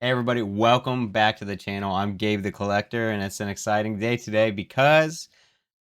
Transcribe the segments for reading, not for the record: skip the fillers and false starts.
Hey everybody, welcome back to the channel. I'm Gabe the Collector, and it's an exciting day today because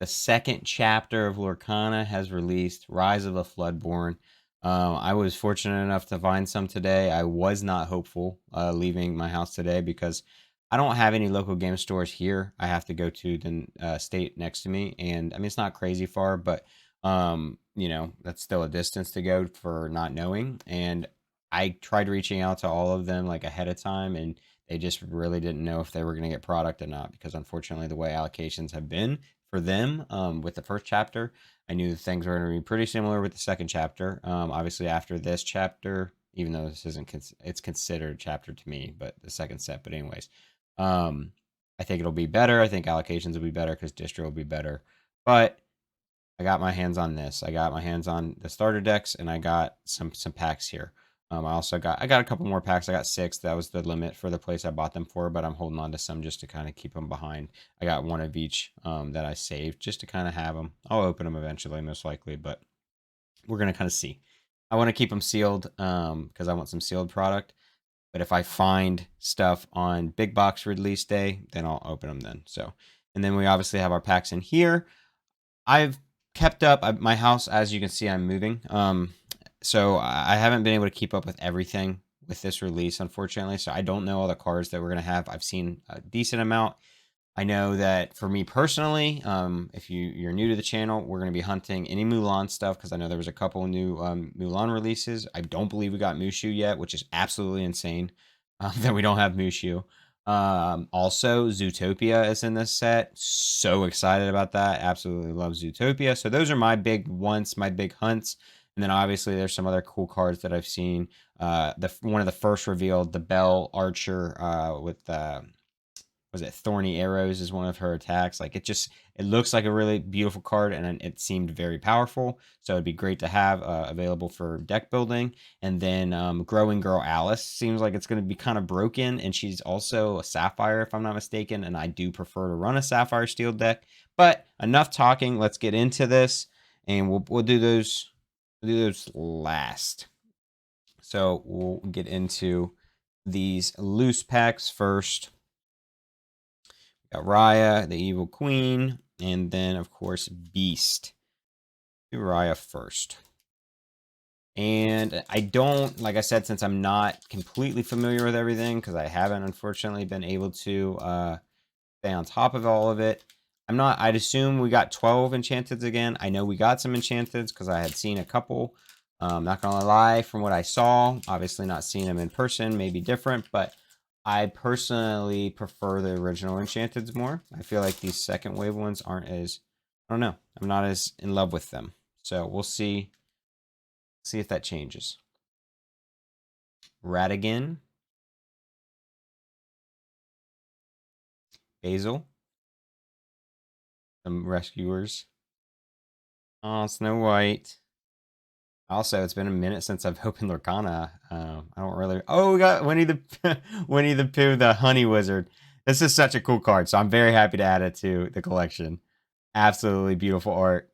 the second chapter of Lorcana has released, Rise of the Floodborn. I was fortunate enough to find some today. I was not hopeful leaving my house today because I don't have any local game stores here. I have to go to the state next to me, and I mean it's not crazy far, but that's still a distance to go for not knowing. And I tried reaching out to all of them like ahead of time, and they just really didn't know if they were going to get product or not because unfortunately the way allocations have been for them with the first chapter, I knew things were going to be pretty similar with the second chapter. Obviously, after this chapter, even though this isn't, it's considered a chapter to me, but the second set. But anyways, um, I think it'll be better. I think allocations will be better because distro will be better. But I got my hands on this. I got my hands on the starter decks, and I got some packs here. I got a couple more packs. I got 6. That was the limit for the place I bought them for, but I'm holding on to some just to kind of keep them behind. I got one of each that I saved just to kind of have them. I'll open them eventually, most likely, but we're gonna kind of see. I want to keep them sealed because I want some sealed product. But if I find stuff on big box release day, then I'll open them then. So, and then we obviously have our packs in here. I've kept up my house, as you can see. I'm moving, so I haven't been able to keep up with everything with this release, unfortunately. So I don't know all the cards that we're gonna have. I've seen a decent amount. I know that for me personally, if you're new to the channel, we're going to be hunting any Mulan stuff because I know there was a couple new Mulan releases. I don't believe we got Mushu yet, which is absolutely insane that we don't have Mushu. Also, Zootopia is in this set. So excited about that. Absolutely love Zootopia. So those are my big ones, my big hunts. And then obviously there's some other cool cards that I've seen. The one of the first revealed, the Bell Archer with was it Thorny Arrows is one of her attacks. Like it looks like a really beautiful card, and it seemed very powerful. So it'd be great to have available for deck building. And then Growing Girl Alice seems like it's going to be kind of broken, and she's also a Sapphire if I'm not mistaken. And I do prefer to run a Sapphire Steel deck. But enough talking. Let's get into this, and we'll do those. We'll do those last. So we'll get into these loose packs first. Got Raya, the Evil Queen, and then, of course, Beast. Do Raya first. And I don't, like I said, since I'm not completely familiar with everything, because I haven't, unfortunately, been able to stay on top of all of it. I'd assume we got 12 Enchanteds again. I know we got some Enchanteds because I had seen a couple. Not gonna lie, from what I saw, obviously not seeing them in person, maybe different, but I personally prefer the original Enchanteds more. I feel like these second wave ones aren't as, I don't know, I'm not as in love with them. So we'll see if that changes. Ratigan, Basil, some rescuers. Oh, Snow White. Also, it's been a minute since I've opened Lorcana. I don't really. Oh, we got Winnie the Winnie the Pooh, the Honey Wizard. This is such a cool card, so I'm very happy to add it to the collection. Absolutely beautiful art.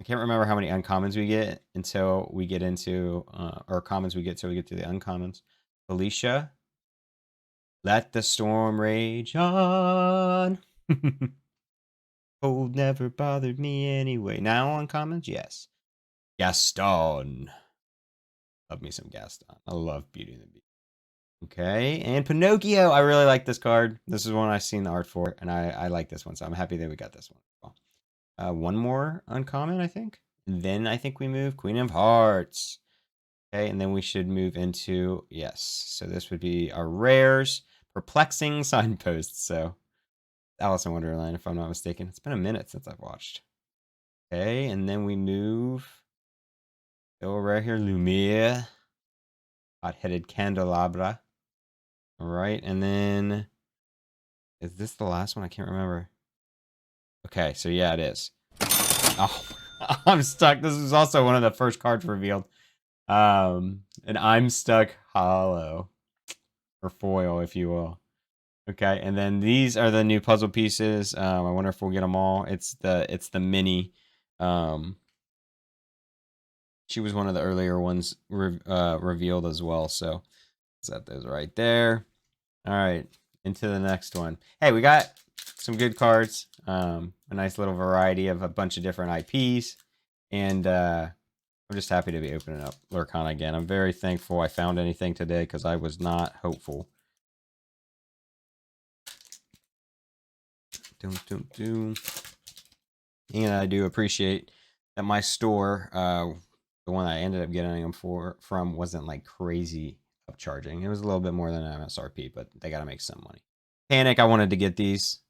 I can't remember how many uncommons we get until we get into, or commons we get till we get to the uncommons. Felicia, let the storm rage on. Cold never bothered me anyway. Now uncommons, yes. Gaston. Love me some Gaston. I love Beauty and the Beast. Okay, and Pinocchio. I really like this card. This is one I've seen the art for, and I like this one, so I'm happy that we got this one. One more uncommon, I think. And then I think we move Queen of Hearts. Okay, and then we should move into, yes. So this would be our rares. Perplexing Signposts. So Alice in Wonderland, if I'm not mistaken. It's been a minute since I've watched. Okay, and then we move. Go right here, Lumiere. Hot-headed Candelabra. All right, and then is this the last one? I can't remember. Okay, so yeah, it is. Oh, I'm stuck. This is also one of the first cards revealed. And I'm stuck hollow or foil, if you will. Okay, and then these are the new puzzle pieces. I wonder if we'll get them all. It's the mini. She was one of the earlier ones revealed as well. So set those right there. All right, into the next one. Hey, we got some good cards. A nice little variety of a bunch of different IPs, and I'm just happy to be opening up Lorcana again. I'm very thankful I found anything today because I was not hopeful. Doom, doom, doom. And I do appreciate that my store, the one I ended up getting them from, wasn't like crazy upcharging. It was a little bit more than MSRP, but they got to make some money. Panic, I wanted to get these.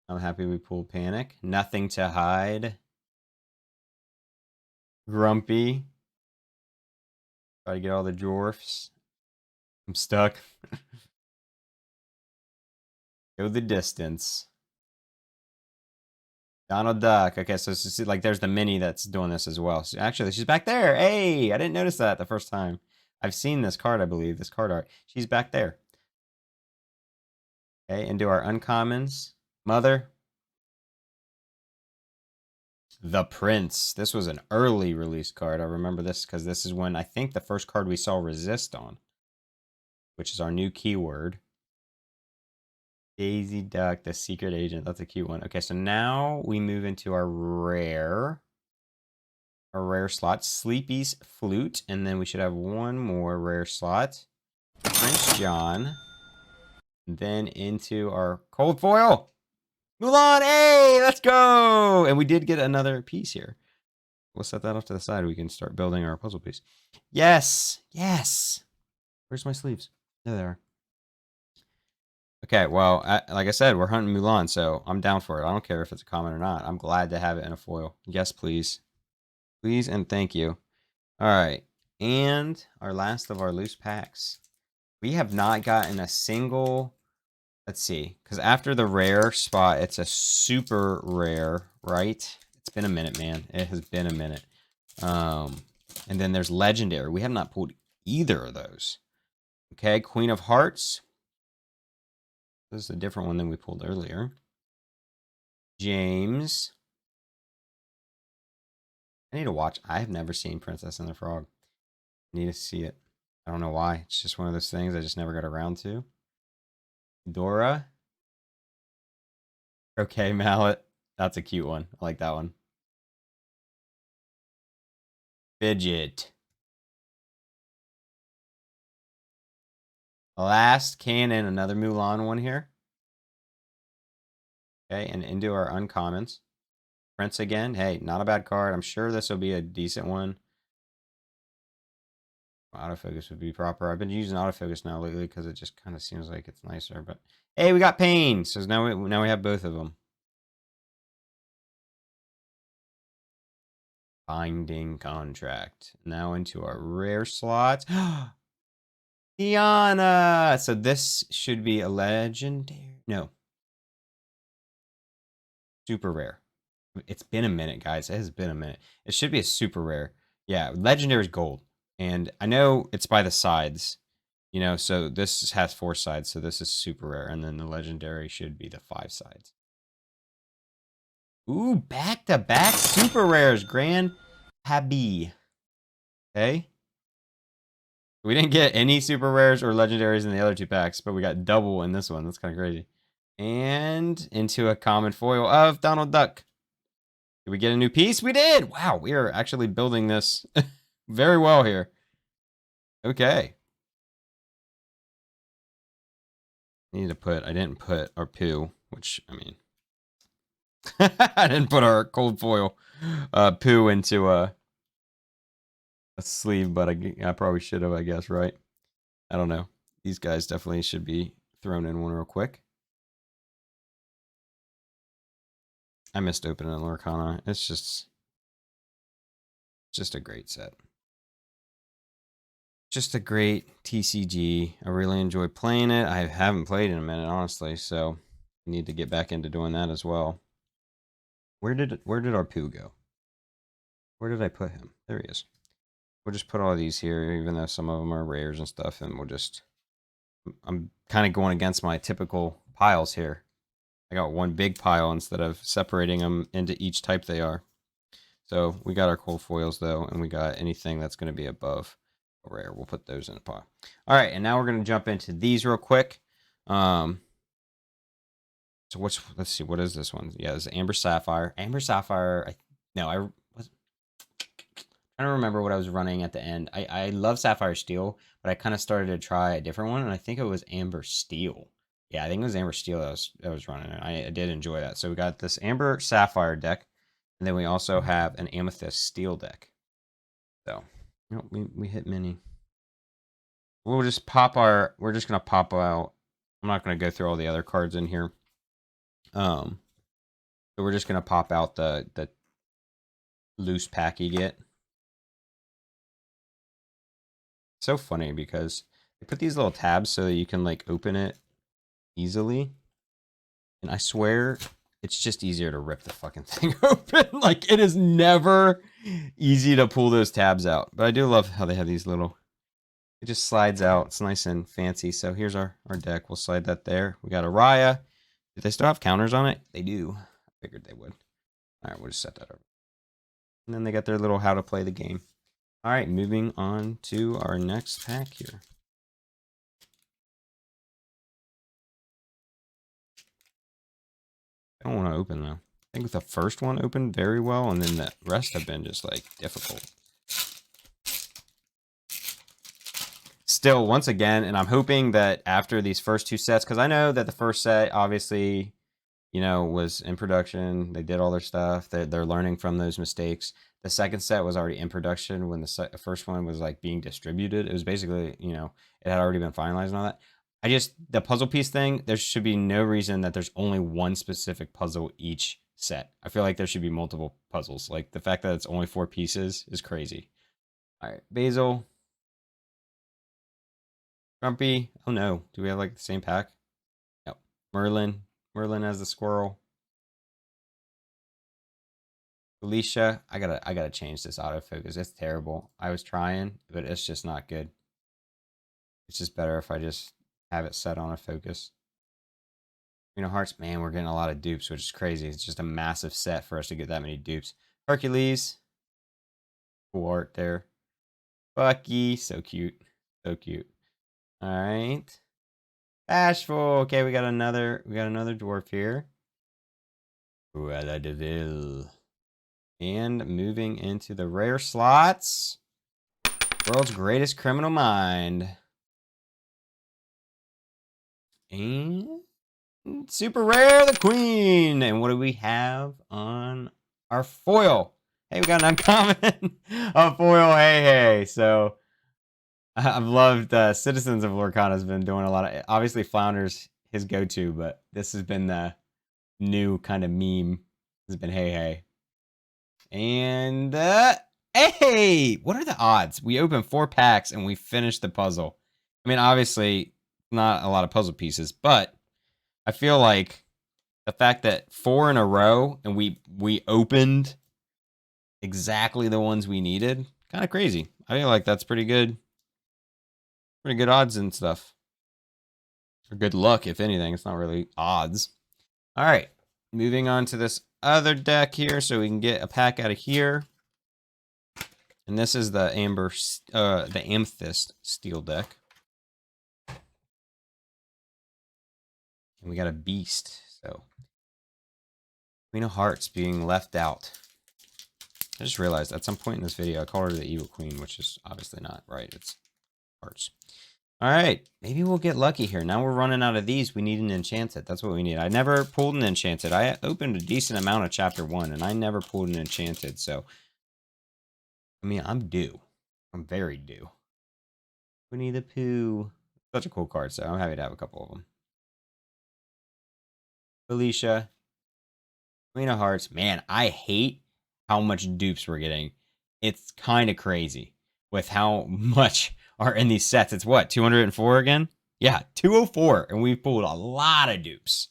I'm happy we pulled Panic. Nothing to hide. Grumpy. Try to get all the dwarfs. I'm stuck. Go the distance. Donald Duck. Okay, so it's just, like there's the mini that's doing this as well. So actually, she's back there. Hey, I didn't notice that the first time. I've seen this card, I believe, this card art. She's back there. Okay, into our uncommons. Mother. The Prince. This was an early release card. I remember this because this is when I think the first card we saw resist on, which is our new keyword. Daisy Duck, the secret agent. That's a cute one. Okay, so now we move into our rare. Our rare slot. Sleepy's Flute. And then we should have one more rare slot. Prince John. And then into our cold foil. Mulan, hey, let's go! And we did get another piece here. We'll set that off to the side. We can start building our puzzle piece. Yes, yes. Where's my sleeves? There they are. Okay, well, like I said, we're hunting Mulan, so I'm down for it. I don't care if it's a common or not. I'm glad to have it in a foil. Yes, please. Please and thank you. All right, and our last of our loose packs. We have not gotten a single... Let's see, because after the rare spot, it's a super rare, right? It's been a minute, man. It has been a minute. And then there's legendary. We have not pulled either of those. Okay, Queen of Hearts. This is a different one than we pulled earlier. James. I need to watch. I have never seen Princess and the Frog. I need to see it. I don't know why. It's just one of those things I just never got around to. Dora. Okay, Mallet. That's a cute one. I like that one. Fidget. Last cannon. Another Mulan one here. Okay, and into our uncommons. Prince again. Hey, not a bad card. I'm sure this will be a decent one. Autofocus would be proper. I've been using autofocus now lately because it just kind of seems like it's nicer. But hey, we got Pain. So now we have both of them. Binding Contract. Now into our rare slots. Tiana. So this should be a legendary. No. Super rare. It's been a minute, guys. It has been a minute. It should be a super rare. Yeah, legendary is gold. And I know it's by the sides. You know, so this has 4 sides, so this is super rare. And then the legendary should be the 5 sides. Ooh, back-to-back super rares. Grand Habi. Okay. We didn't get any super rares or legendaries in the other 2 packs, but we got double in this one. That's kind of crazy. And into a common foil of Donald Duck. Did we get a new piece? We did! Wow, we are actually building this very well here. Okay. I didn't put our poo, which, I mean, I didn't put our cold foil poo into a sleeve, but I probably should have, I guess, right? I don't know. These guys definitely should be thrown in one real quick. I missed opening Lorcana. It's just a great set. Just a great TCG. I really enjoy playing it. I haven't played in a minute, honestly, so I need to get back into doing that as well. Where did our poo go? Where did I put him? There he is. We'll just put all these here, even though some of them are rares and stuff, and we'll just... I'm kind of going against my typical piles here. I got one big pile instead of separating them into each type they are. So we got our cold foils, though, and we got anything that's going to be above Rare. We'll put those in a pot. All right, and now we're gonna jump into these real quick. So let's see, what is this one? Yeah, it's Amber Sapphire. Amber Sapphire. I was trying to remember what I was running at the end. I love Sapphire Steel, but I kind of started to try a different one, and I think it was Amber Steel. Yeah, I think it was Amber Steel that was running. I did enjoy that. So we got this Amber Sapphire deck, and then we also have an Amethyst Steel deck. So we hit mini. We'll just pop we're just gonna pop out. I'm not gonna go through all the other cards in here. So we're just gonna pop out the loose pack you get. It's so funny because they put these little tabs so that you can like open it easily. And I swear it's just easier to rip the fucking thing open. Like it is never easy to pull those tabs out. But I do love how they have these little, it just slides out. It's nice and fancy. So here's our deck. We'll slide that there. We got Araya. Do they still have counters on it? They do. I figured they would. All right, we'll just set that over. And then they got their little how to play the game. All right, moving on to our next pack here. I don't want to open though. I think the first one opened very well, and then the rest have been just like difficult. Still, once again, and I'm hoping that after these first two sets, because I know that the first set obviously, you know, was in production. They did all their stuff. They're learning from those mistakes. The second set was already in production when the first one was like being distributed. It was basically, you know, it had already been finalized and all that. The puzzle piece thing, there should be no reason that there's only one specific puzzle each set. I feel like there should be multiple puzzles. Like the fact that it's only 4 pieces is crazy. All right, Basil. Grumpy. Oh no, do we have like the same pack? Yep. Merlin. Merlin as the squirrel. Alicia, I gotta change this autofocus. It's terrible. I was trying, but it's just not good. It's just better if I just have it set on a focus. You know, Hearts, man, we're getting a lot of dupes, which is crazy. It's just a massive set for us to get that many dupes. Hercules, cool art there. Bucky, so cute, so cute. All right, Bashful. Okay, we got another dwarf here. Cruella de Vil. And moving into the rare slots. World's greatest criminal mind. And super rare, the queen. And what do we have on our foil? Hey, we got an uncommon. A foil, hey. So I've loved Citizens of Lorcana has been doing a lot of, obviously Flounder's his go-to, but this has been the new kind of meme. Has been hey. And hey, what are the odds? We opened 4 packs and we finished the puzzle. I mean, obviously, not a lot of puzzle pieces, but I feel like the fact that 4 in a row and we opened exactly the ones we needed, kind of crazy. I feel like that's pretty good. Pretty good odds and stuff. Or good luck, if anything. It's not really odds. All right, moving on to this other deck here so we can get a pack out of here. And this is the the Amethyst Steel deck. And we got a Beast, so Queen of Hearts being left out. I just realized at some point in this video I called her the Evil Queen, which is obviously not right. It's Hearts. All right, maybe we'll get lucky here. Now we're running out of these. We need an Enchanted. That's what we need. I never pulled an Enchanted. I opened a decent amount of Chapter 1, and I never pulled an Enchanted, so I mean, I'm due. I'm very due. Winnie the Pooh. Such a cool card, so I'm happy to have a couple of them. Felicia. Queen of Hearts. Man, I hate how much dupes we're getting. It's kind of crazy with how much are in these sets. It's what, 204 again? Yeah, 204, and we've pulled a lot of dupes.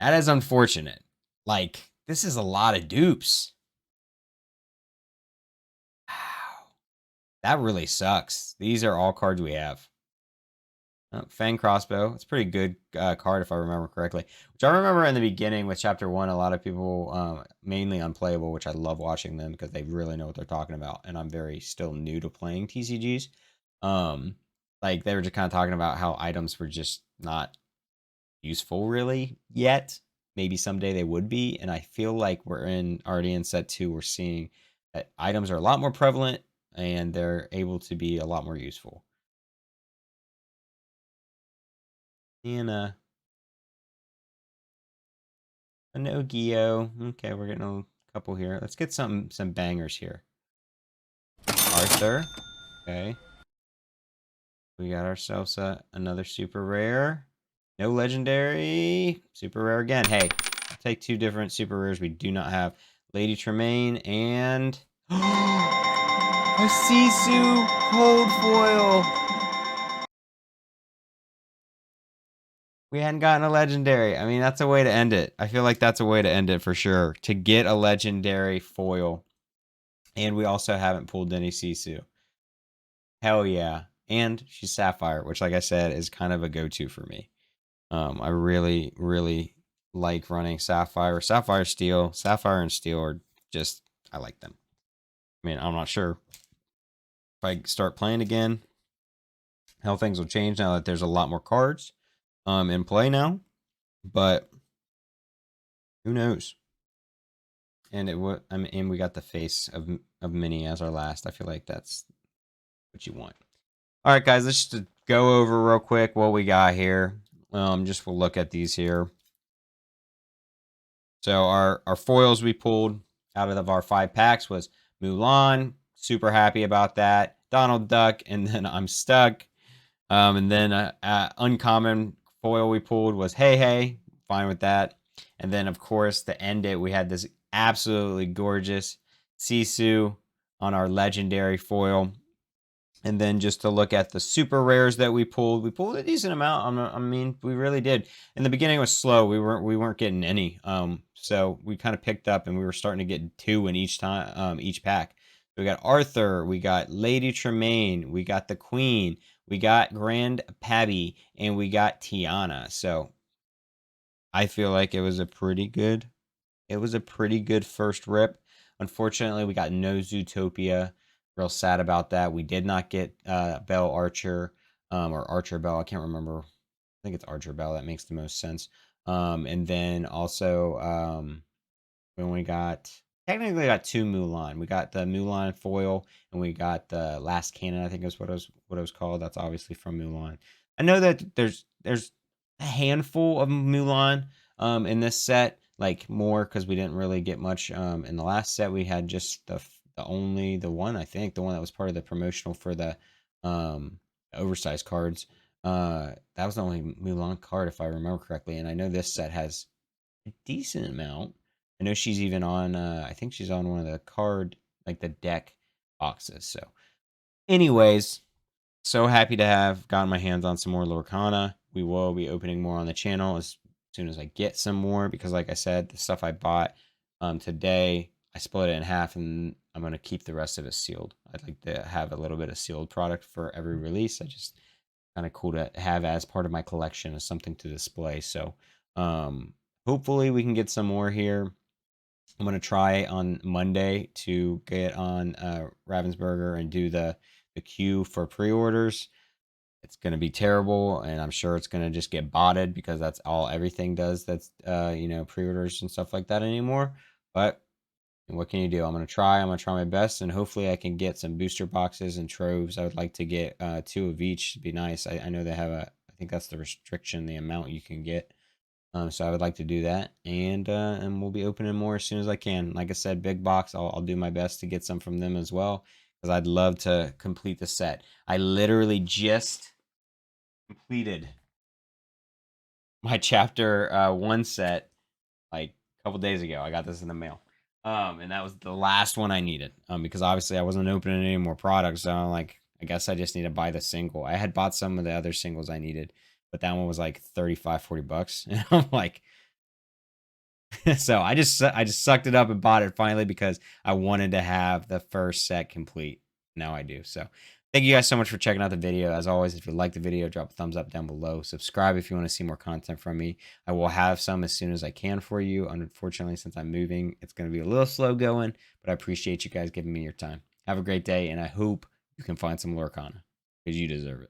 That is unfortunate. Like, this is a lot of dupes. Wow. That really sucks. These are all cards we have. Fang Crossbow. It's a pretty good card if I remember correctly. Which I remember in the beginning with Chapter 1, a lot of people, mainly unplayable, which I love watching them because they really know what they're talking about. And I'm very still new to playing TCGs. Like they were just kind of talking about how items were just not useful really yet. Maybe someday they would be, and I feel like we're already in set 2. We're seeing that items are a lot more prevalent and they're able to be a lot more useful. And a no Geo. Okay, we're getting a couple here. Let's get some bangers here. Arthur. Okay. We got ourselves another super rare. No legendary. Super rare again. Hey, I'll take 2 different super rares we do not have. Lady Tremaine and a Sisu cold foil. We hadn't gotten a legendary. I mean, that's a way to end it. I feel like that's a way to end it for sure. To get a legendary foil. And we also haven't pulled any Sisu. Hell yeah. And she's Sapphire, which, like I said, is kind of a go-to for me. I really, really like running Sapphire. Sapphire and Steel are just, I like them. I mean, I'm not sure if I start playing again, how things will change now that there's a lot more cards in play now. But who knows? And and we got the face of Minnie as our last. I feel like that's what you want. All right, guys, let's just go over real quick what we got here. Just we'll look at these here. So our foils we pulled out of our 5 packs was Mulan. Super happy about that. Donald Duck, and then I'm Stuck. And then uncommon foil we pulled was Hey Hey. Fine with that. And then of course to end it, we had this absolutely gorgeous Sisu on our legendary foil. And then just to look at the super rares that we pulled a decent amount. I mean, we really did. In the beginning, it was slow. We weren't getting any. So we kind of picked up, and we were starting to get 2 in each pack. So we got Arthur, we got Lady Tremaine, we got the Queen, we got Grand Pabby, and we got Tiana. So I feel like it was a pretty good first rip. Unfortunately, we got no Zootopia. Real sad about that. We did not get Bell Archer or Archer Bell. I can't remember. I think it's Archer Bell. That makes the most sense. And then also when we got technically got 2 Mulan. We got the Mulan foil and we got the Last Cannon. I think is what it was called. That's obviously from Mulan. I know that there's a handful of Mulan in this set, like more because we didn't really get much in the last set. We had just the one, I think, the one that was part of the promotional for the oversized cards. That was the only Mulan card if I remember correctly, and I know this set has a decent amount. I know she's even on I think she's on one of the card, like the deck boxes. So anyways, so happy to have gotten my hands on some more Lorcana. We will be opening more on the channel as soon as I get some more, because like I said, the stuff I bought today, I split it in half and I'm going to keep the rest of it sealed. I'd like to have a little bit of sealed product for every release. I just kind of cool to have as part of my collection as something to display. So hopefully we can get some more here. I'm gonna try on Monday to get on Ravensburger and do the queue for pre-orders. It's gonna be terrible, and I'm sure it's gonna just get botted because that's all everything does. That's pre-orders and stuff like that anymore. But what can you do? I'm gonna try. I'm gonna try my best, and hopefully I can get some booster boxes and troves. I would like to get 2 of each. It'd be nice. I know they have a. I think that's the restriction, the amount you can get. So I would like to do that, and we'll be opening more as soon as I can. Like I said, big box. I'll do my best to get some from them as well, because I'd love to complete the set. I literally just completed my chapter 1 set like a couple days ago. I got this in the mail, and that was the last one I needed. Because obviously I wasn't opening any more products, so I'm like, I guess I just need to buy the single. I had bought some of the other singles I needed, but that one was like 35, $40, and I'm like. So I just sucked it up and bought it finally because I wanted to have the first set complete. Now I do. So thank you guys so much for checking out the video. As always, if you like the video, drop a thumbs up down below. Subscribe if you want to see more content from me. I will have some as soon as I can for you. Unfortunately, since I'm moving, it's going to be a little slow going, but I appreciate you guys giving me your time. Have a great day, and I hope you can find some Lorcana. because you deserve it.